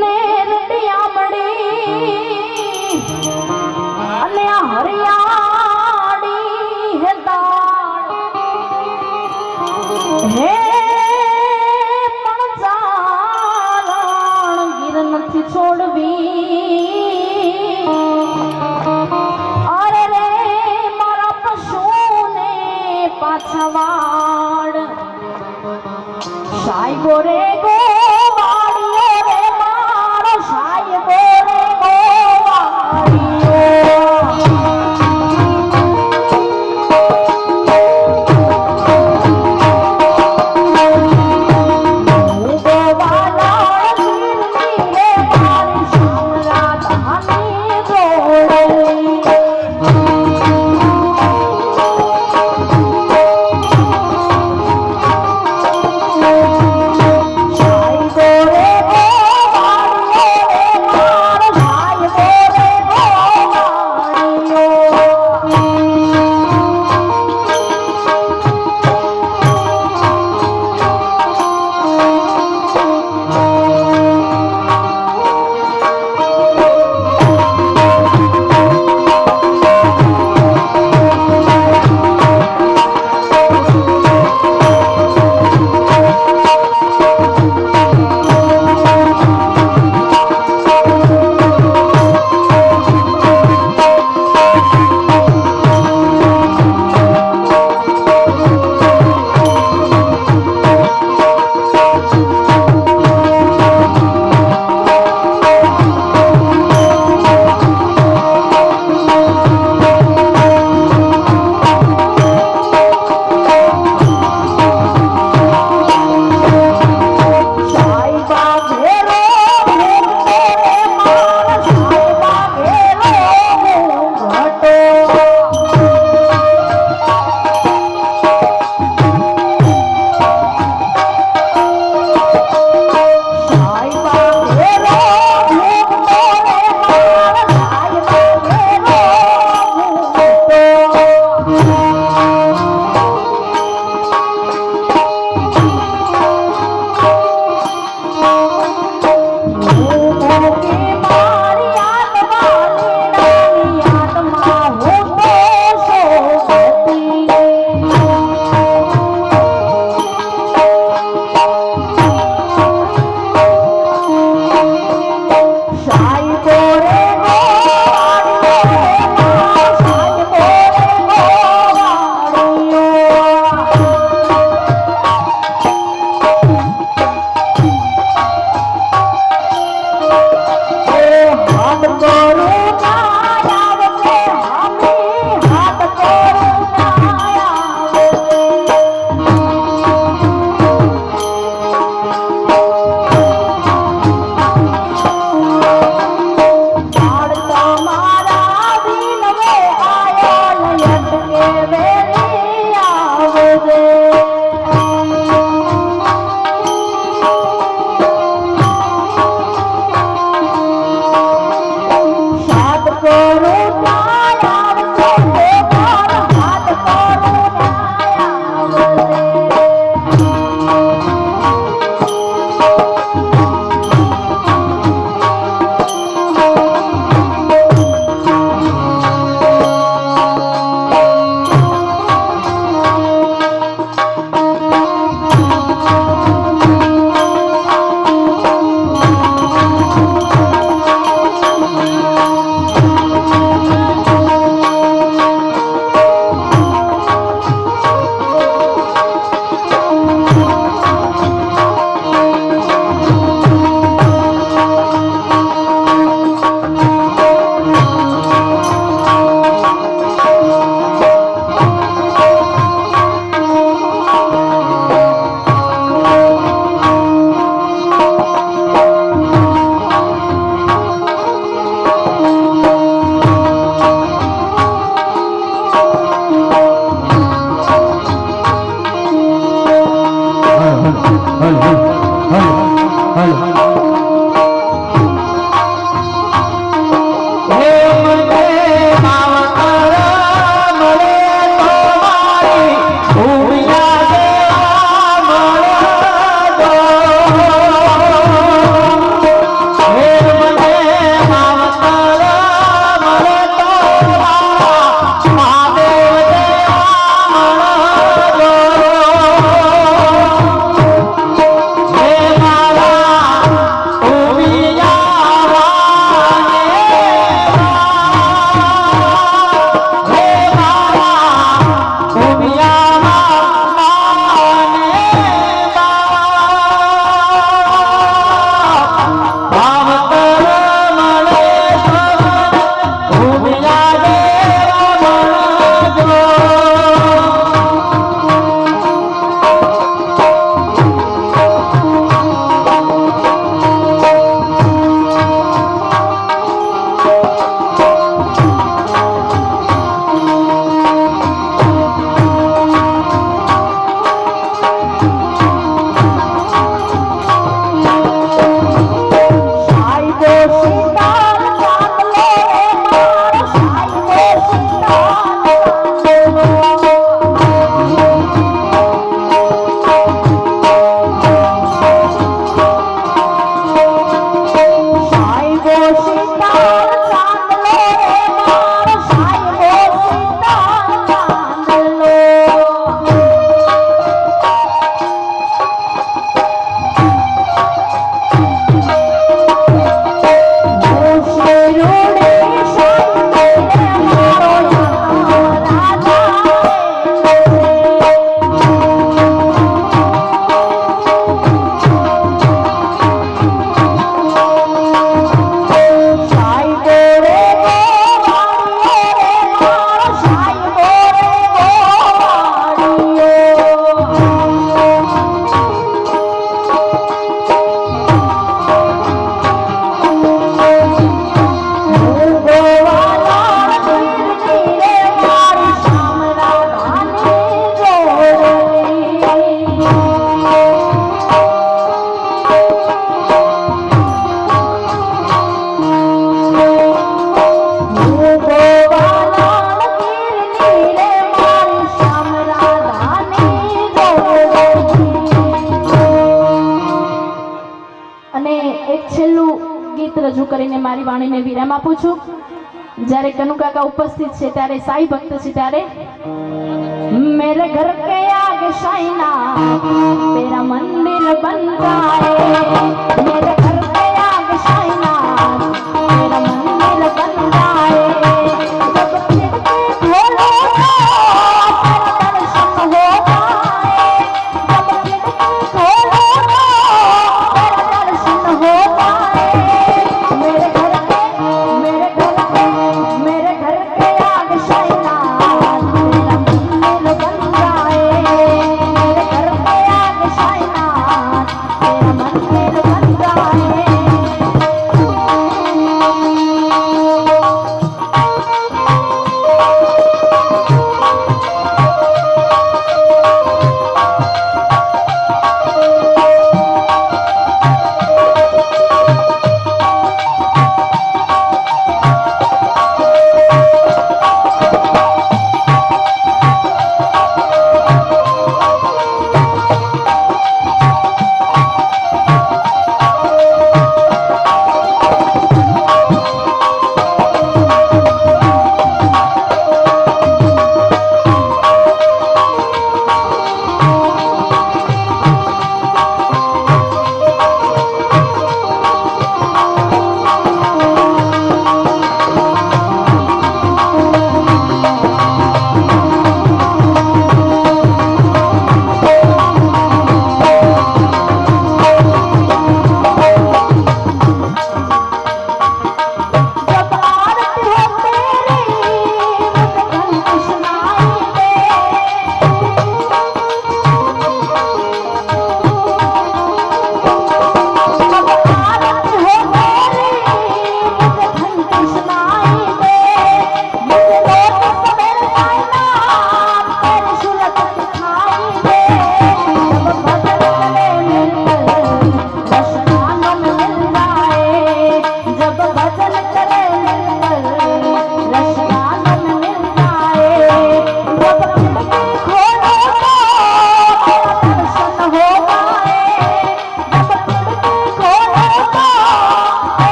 ને રટિયા મળી અને આ હરિયાળી હે દાળ હે પણ ચારણ ગીર નથી છોડવી અરે રે મારા પશુને પાછા વાળ સાહેબો રે ગીત રજૂ કરીને મારી વાણીને વિરામ આપું છું. જ્યારે કનુ કાકા ઉપસ્થિત છે ત્યારે સાઈ ભક્ત છે ત્યારે मेरे घर के आगे शाइना तेरा मंदिर बन जाए मेरे घर के आगे शाइना तेरा मंदिर बन जाए जब खिड़की खोलो तेरा दर्शन हो जाए जब खिड़की खोलो तेरा दर्शन हो जाए मेरे घर के आगे शाइना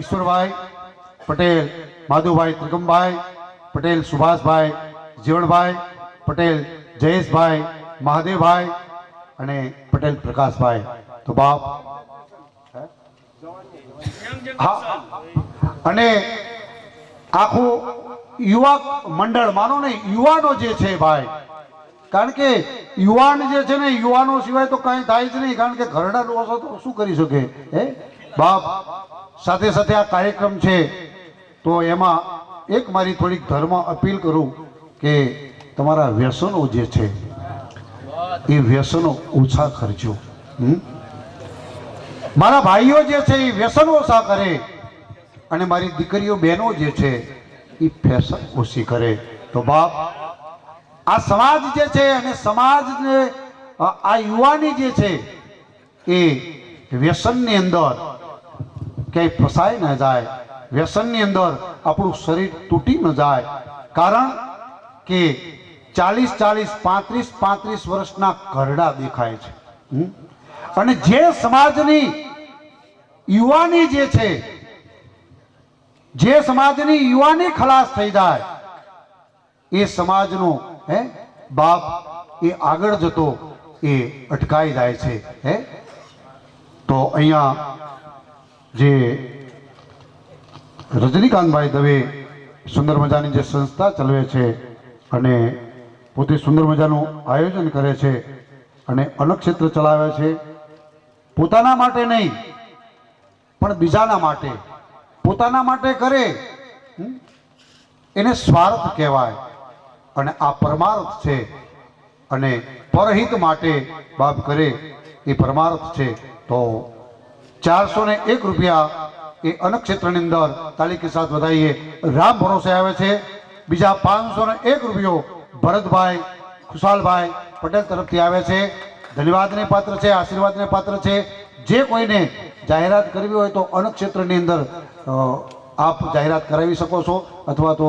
ઈશ્વરભાઈ પટેલ, માધુભાઈ ત્રિકમભાઈ પટેલ, સુભાષભાઈ, જીવણભાઈ પટેલ, જયેશભાઈ, મહાદેવભાઈ અને પટેલ પ્રકાશભાઈ. તો બાપ હા, અને આખું યુવક મંડળ માનો ને યુવાનો જે છે ભાઈ, કારણ કે યુવાન જે છે ને યુવાનો સિવાય તો કાંઈ થાય જ નહીં, કારણ કે ઘરડા લોકો તો શું કરી શકે હે બાપ. સાથે સાથે આ કાર્યક્રમ છે તો એમાં એક મારી થોડીક ધર્મ અપીલ કરું કે તમારા વ્યસનો જે છે એ વ્યસનો ઓછા કરજો. મારા ભાઈઓ જે છે એ વ્યસનો ઓછા કરે અને મારી દીકરીઓ બહેનો જે છે એ ફેશન ઓછી કરે. તો બાપ આ સમાજ જે છે અને સમાજને આ યુવાની જે છે એ વ્યસનની અંદર ક્યાંય ફસાઈ ન જાય, વ્યસનની અંદર આપણું શરીર તૂટી ન જાય. કારણ કે 40-40, 35-35 વર્ષના ઘરડા દેખાય છે. અને જે સમાજની યુવાની જે છે, જે સમાજની યુવાની ખલાસ થઈ જાય એ સમાજનો બાપ એ આગળ જતો એ અટકાઈ જાય છે. તો અહીંયા જે રજનીકાંતભાઈ દવે સુંદર મજાની જે સંસ્થા ચલાવે છે અને પોતે સુંદર મજાનું આયોજન કરે છે અને અન્નક્ષેત્ર ચલાવે છે, પોતાના માટે નહીં પણ બીજાના માટે, પોતાના માટે કરે એને સ્વાર્થ કહેવાય અને આ પરમાર્થ છે. અને પરહિત માટે બાપ કરે એ પરમાર્થ છે. તો 401 રૂપિયા એ અન્નક્ષેત્રની અંદર તાલી કે સાથ વધાઈએ રામ ભરોસે આવે છે બીજા 501 રૂપિયો ભરતભાઈ ખુશાલભાઈ પટેલ તરફથી આવે છે ધન્યવાદને પાત્ર છે આશીર્વાદને પાત્ર છે જે કોઈને જાહેરાત કરવી હોય તો અન્નક્ષેત્રની અંદર આપ જાહેરાત કરાવી શકો છો અથવા તો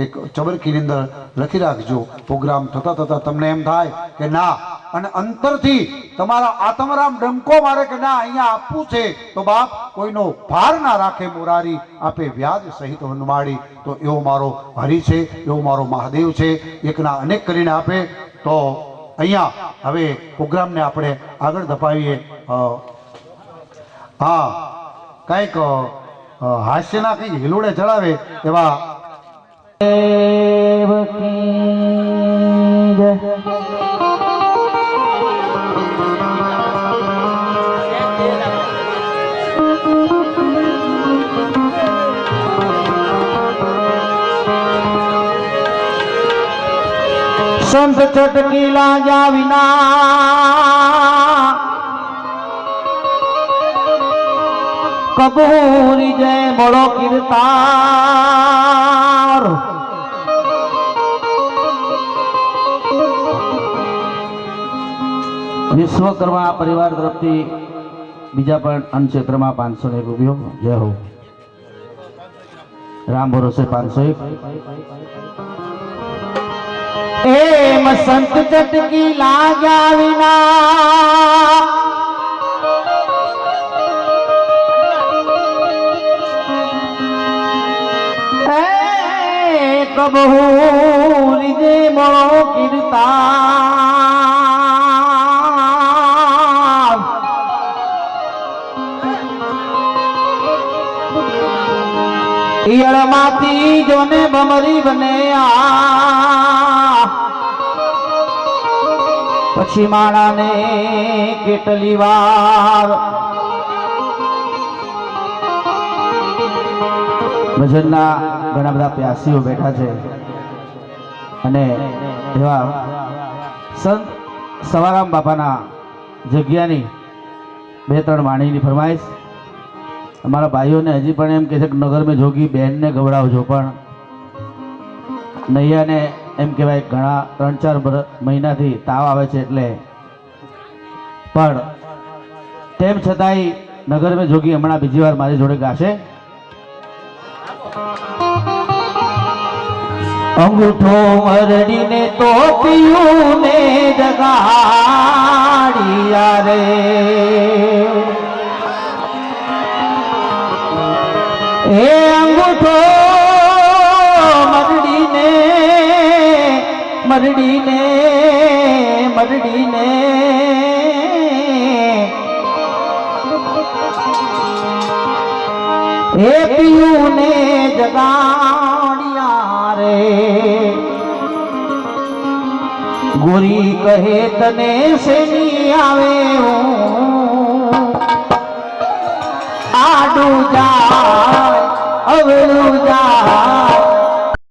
એક ચબરકીની અંદર લખી રાખજો પ્રોગ્રામ થતા થતા તમને એમ થાય કે ના અને અંતરથી તમારા આત્મરામ ડંકો મારે કે ના અહીંયા આપવું છે તો બાપ કોઈનો ભાર ના રાખે મોરારી આપે વ્યાજ સહિત વનમાળી તો એવો મારો હરિ છે એવો મારો મહાદેવ છે એકના અનેક કરીને આપે તો અહીંયા હવે પ્રોગ્રામને આપણે આગળ ધપાવીએ હા કંઈક હાસ્યના કંઈક હિલોડે ચડાવે એવા સંત ચટકી લાગ્યા વિના કબૂરી જય મળો કીર્તાર વિશ્વકર્મા પરિવાર તરફથી બીજા પણ અન્નક્ષેત્રમાં 501 રૂપિયો જય હો રામ ભરોસે 501 એમ સંત ચટકી લાગ્યા વિના કબહુ લીજે મળો કીર્તાન ઈયળમાંથી જોને ભમરી બને પછી માણાને કેટલી વાર ભજનના ઘણા બધા પ્યાસીઓ બેઠા છે અને એવા સંત સવારામ બાપાના જગ્યાની 2-3 વાણીની ફરમાઈશ અમારા ભાઈઓને હજી પણ એમ કહે છે કે નગર મેં જોગી બહેનને ગવડાવજો પણ નૈયાને એમ કહેવાય ઘણા 3-4 મહિનાથી તાવ આવે છે એટલે પણ તેમ છતાંય નગર મેં જોગી હમણાં બીજી વાર મારી જોડે ગાશે અંગૂઠો મરડીને તો પિયુને જગાડિયા રે એ અંગૂઠો મરડીને મરડીને મરડીને એ પિયુને જગાડિયા રે ગોરી કહે તને શેની આવે આડું જાય અવળું જાય